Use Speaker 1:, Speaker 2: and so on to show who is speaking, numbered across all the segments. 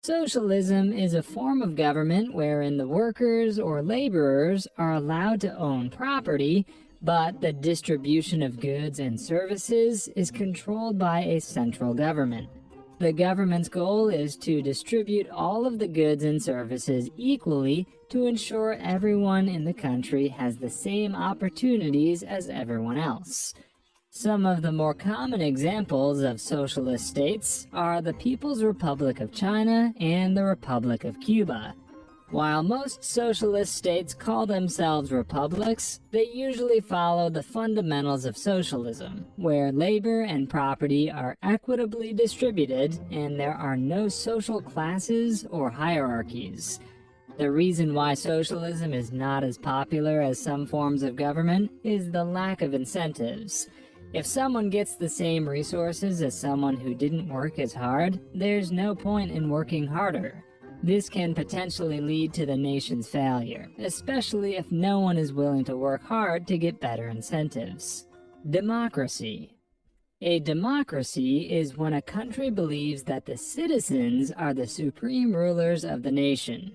Speaker 1: Socialism is a form of government wherein the workers or laborers are allowed to own property, but the distribution of goods and services is controlled by a central government. The government's goal is to distribute all of the goods and services equally to ensure everyone in the country has the same opportunities as everyone else. Some of the more common examples of socialist states are the People's Republic of China and the Republic of Cuba. While most socialist states call themselves republics, they usually follow the fundamentals of socialism, where labor and property are equitably distributed and there are no social classes or hierarchies. The reason why socialism is not as popular as some forms of government is the lack of incentives. If someone gets the same resources as someone who didn't work as hard, there's no point in working harder. This can potentially lead to the nation's failure, especially if no one is willing to work hard to get better incentives. Democracy. A democracy is when a country believes that the citizens are the supreme rulers of the nation.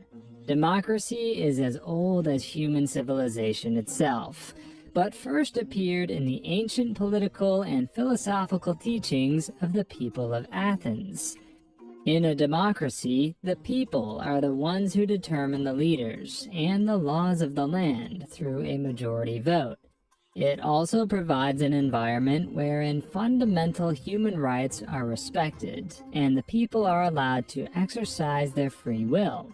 Speaker 1: Democracy is as old as human civilization itself, but first appeared in the ancient political and philosophical teachings of the people of Athens. In a democracy, the people are the ones who determine the leaders and the laws of the land through a majority vote. It also provides an environment wherein fundamental human rights are respected and the people are allowed to exercise their free will.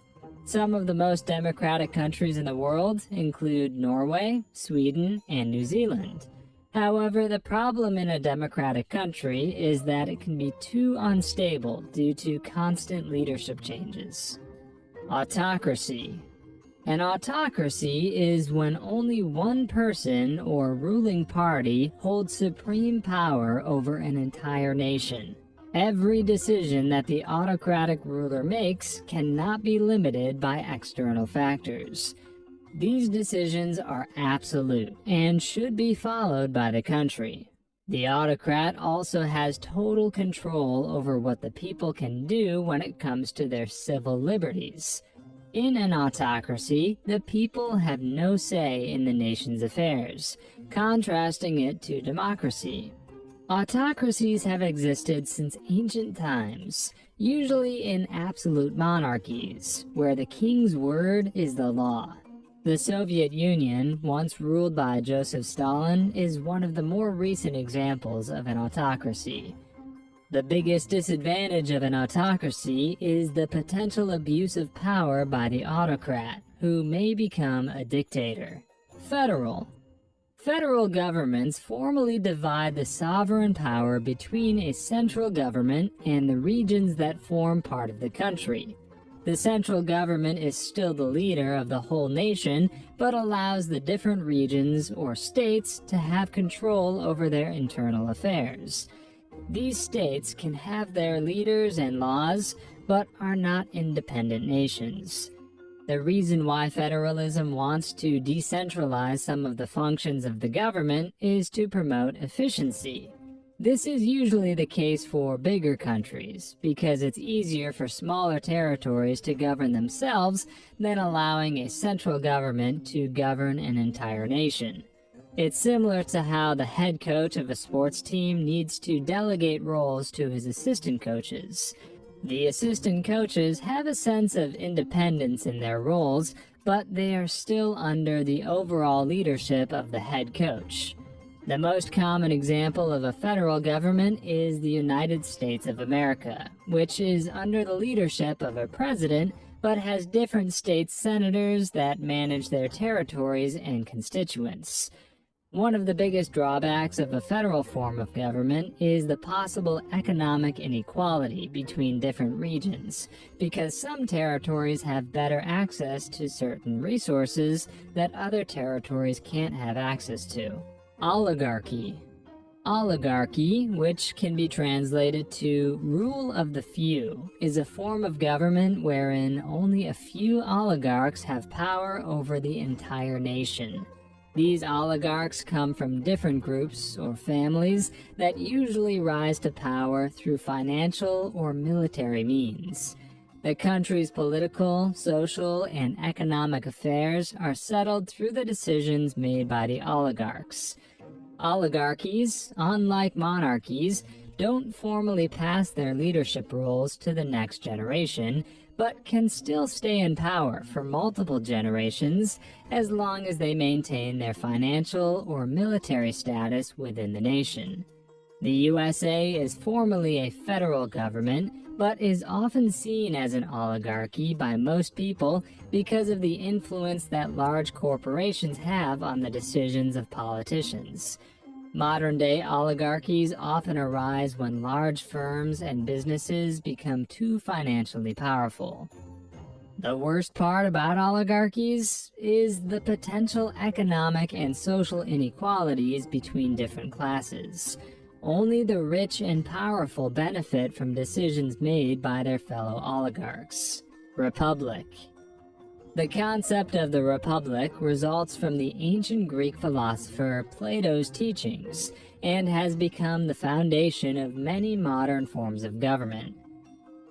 Speaker 1: Some of the most democratic countries in the world include Norway, Sweden, and New Zealand. However, the problem in a democratic country is that it can be too unstable due to constant leadership changes. Autocracy. An autocracy is when only one person or ruling party holds supreme power over an entire nation. Every decision that the autocratic ruler makes cannot be limited by external factors. These decisions are absolute and should be followed by the country. The autocrat also has total control over what the people can do when it comes to their civil liberties. In an autocracy, the people have no say in the nation's affairs, contrasting it to democracy. Autocracies have existed since ancient times, usually in absolute monarchies, where the king's word is the law. The Soviet Union, once ruled by Joseph Stalin, is one of the more recent examples of an autocracy. The biggest disadvantage of an autocracy is the potential abuse of power by the autocrat, who may become a dictator. Federal governments formally divide the sovereign power between a central government and the regions that form part of the country. The central government is still the leader of the whole nation, but allows the different regions or states to have control over their internal affairs. These states can have their leaders and laws, but are not independent nations. The reason why federalism wants to decentralize some of the functions of the government is to promote efficiency. This is usually the case for bigger countries, because it's easier for smaller territories to govern themselves than allowing a central government to govern an entire nation. It's similar to how the head coach of a sports team needs to delegate roles to his assistant coaches. The assistant coaches have a sense of independence in their roles, but they are still under the overall leadership of the head coach. The most common example of a federal government is the United States of America, which is under the leadership of a president, but has different state senators that manage their territories and constituents. One of the biggest drawbacks of a federal form of government is the possible economic inequality between different regions, because some territories have better access to certain resources that other territories can't have access to. Oligarchy. Oligarchy, which can be translated to rule of the few, is a form of government wherein only a few oligarchs have power over the entire nation. These oligarchs come from different groups or families that usually rise to power through financial or military means. The country's political, social, and economic affairs are settled through the decisions made by the oligarchs. Oligarchies, unlike monarchies, don't formally pass their leadership roles to the next generation, but can still stay in power for multiple generations as long as they maintain their financial or military status within the nation. The USA is formally a federal government, but is often seen as an oligarchy by most people because of the influence that large corporations have on the decisions of politicians. Modern-day oligarchies often arise when large firms and businesses become too financially powerful. The worst part about oligarchies is the potential economic and social inequalities between different classes. Only the rich and powerful benefit from decisions made by their fellow oligarchs. Republic. The concept of the Republic results from the ancient Greek philosopher Plato's teachings and has become the foundation of many modern forms of government.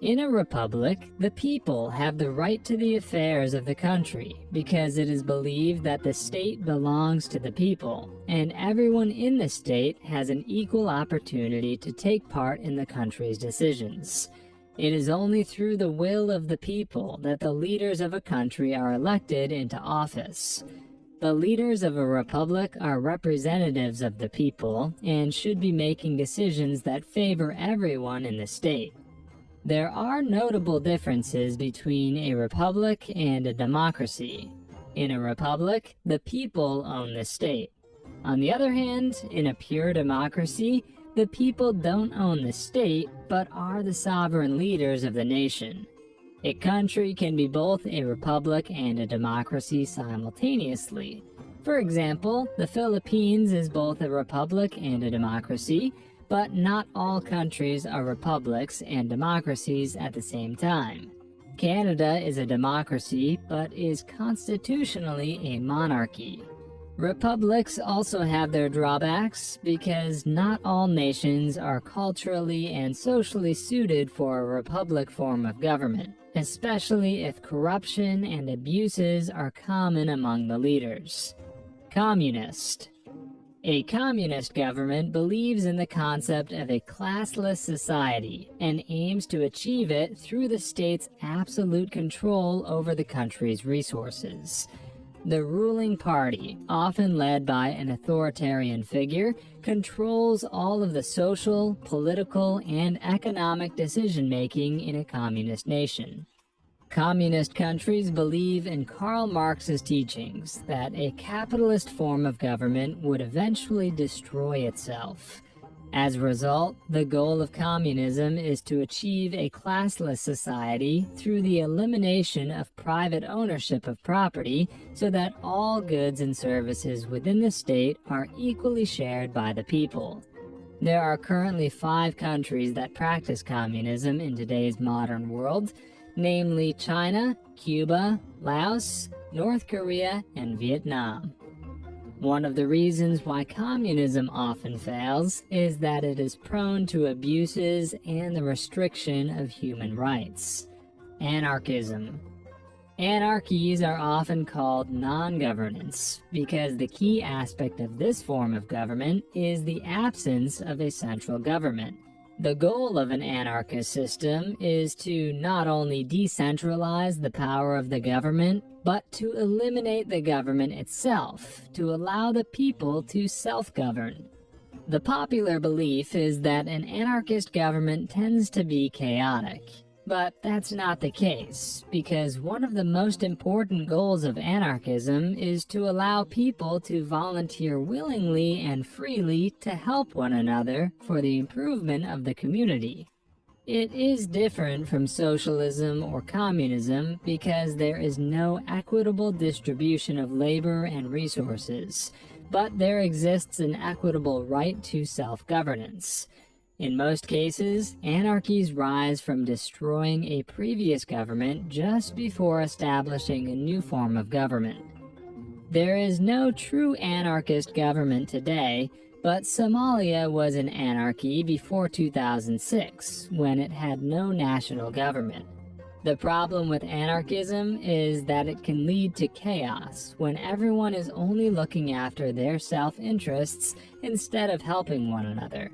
Speaker 1: In a republic, the people have the right to the affairs of the country because it is believed that the state belongs to the people, and everyone in the state has an equal opportunity to take part in the country's decisions. It is only through the will of the people that the leaders of a country are elected into office. The leaders of a republic are representatives of the people and should be making decisions that favor everyone in the state. There are notable differences between a republic and a democracy. In a republic, the people own the state. On the other hand, in a pure democracy, the people don't own the state, but are the sovereign leaders of the nation. A country can be both a republic and a democracy simultaneously. For example, the Philippines is both a republic and a democracy, but not all countries are republics and democracies at the same time. Canada is a democracy, but is constitutionally a monarchy. Republics also have their drawbacks because not all nations are culturally and socially suited for a republic form of government, especially if corruption and abuses are common among the leaders. Communist. A communist government believes in the concept of a classless society and aims to achieve it through the state's absolute control over the country's resources. The ruling party, often led by an authoritarian figure, controls all of the social, political, and economic decision-making in a communist nation. Communist countries believe in Karl Marx's teachings that a capitalist form of government would eventually destroy itself. As a result, the goal of communism is to achieve a classless society through the elimination of private ownership of property so that all goods and services within the state are equally shared by the people. There are currently 5 countries that practice communism in today's modern world, namely China, Cuba, Laos, North Korea, and Vietnam. One of the reasons why communism often fails is that it is prone to abuses and the restriction of human rights. Anarchism. Anarchies are often called non-governance because the key aspect of this form of government is the absence of a central government. The goal of an anarchist system is to not only decentralize the power of the government, but to eliminate the government itself, to allow the people to self-govern. The popular belief is that an anarchist government tends to be chaotic. But that's not the case, because one of the most important goals of anarchism is to allow people to volunteer willingly and freely to help one another for the improvement of the community. It is different from socialism or communism because there is no equitable distribution of labor and resources, but there exists an equitable right to self-governance. In most cases, anarchies rise from destroying a previous government just before establishing a new form of government. There is no true anarchist government today, but Somalia was an anarchy before 2006, when it had no national government. The problem with anarchism is that it can lead to chaos when everyone is only looking after their self-interests instead of helping one another.